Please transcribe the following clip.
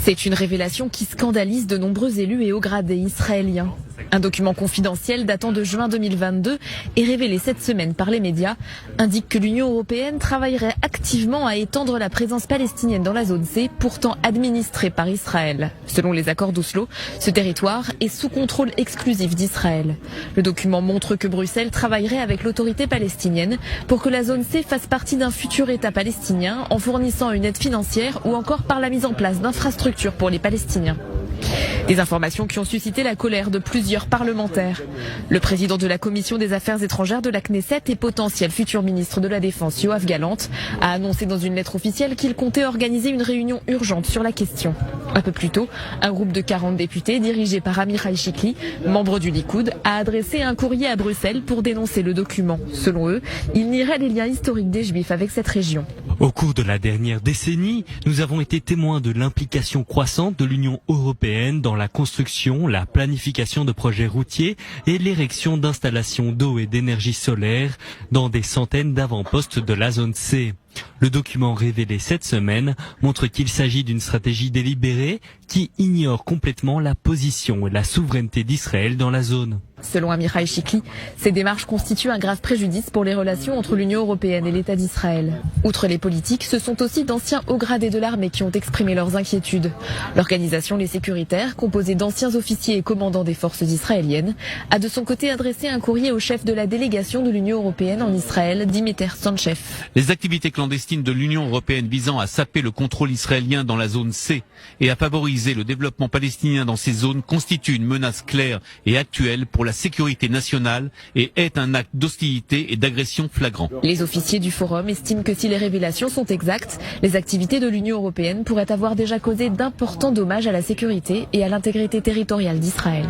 C'est une révélation qui scandalise de nombreux élus et hauts gradés israéliens. Un document confidentiel datant de juin 2022 et révélé cette semaine par les médias indique que l'Union européenne travaillerait activement à étendre la présence palestinienne dans la zone C, pourtant administrée par Israël. Selon les accords d'Oslo, ce territoire est sous contrôle exclusif d'Israël. Le document montre que Bruxelles travaillerait avec l'autorité palestinienne pour que la zone C fasse partie d'un futur État palestinien en fournissant une aide financière ou encore par la mise en place d'infrastructures pour les Palestiniens. Des informations qui ont suscité la colère de plusieurs parlementaires. Le président de la Commission des Affaires étrangères de la Knesset et potentiel futur ministre de la Défense, Yoav Gallant, a annoncé dans une lettre officielle qu'il comptait organiser une réunion urgente sur la question. Un peu plus tôt, un groupe de 40 députés dirigé par Amichai Shikli, membre du Likoud, a adressé un courrier à Bruxelles pour dénoncer le document. Selon eux, il nierait les liens historiques des Juifs avec cette région. Au cours de la dernière décennie, nous avons été témoins de l'implication croissante de l'Union européenne dans la construction, la planification de projets routiers et l'érection d'installations d'eau et d'énergie solaire dans des centaines d'avant-postes de la zone C. Le document révélé cette semaine montre qu'il s'agit d'une stratégie délibérée qui ignore complètement la position et la souveraineté d'Israël dans la zone. Selon Amichai Shikli, ces démarches constituent un grave préjudice pour les relations entre l'Union européenne et l'État d'Israël. Outre les politiques, ce sont aussi d'anciens hauts gradés de l'armée qui ont exprimé leurs inquiétudes. L'organisation Les Sécuritaires, composée d'anciens officiers et commandants des forces israéliennes, a de son côté adressé un courrier au chef de la délégation de l'Union européenne en Israël, Dimitar Sanchez. Les activités clandestines de l'Union européenne visant à saper le contrôle israélien dans la zone C et à favoriser le développement palestinien dans ces zones constituent une menace claire et actuelle pour la sécurité nationale et est un acte d'hostilité et d'agression flagrant. Les officiers du forum estiment que si les révélations sont exactes, les activités de l'Union européenne pourraient avoir déjà causé d'importants dommages à la sécurité et à l'intégrité territoriale d'Israël.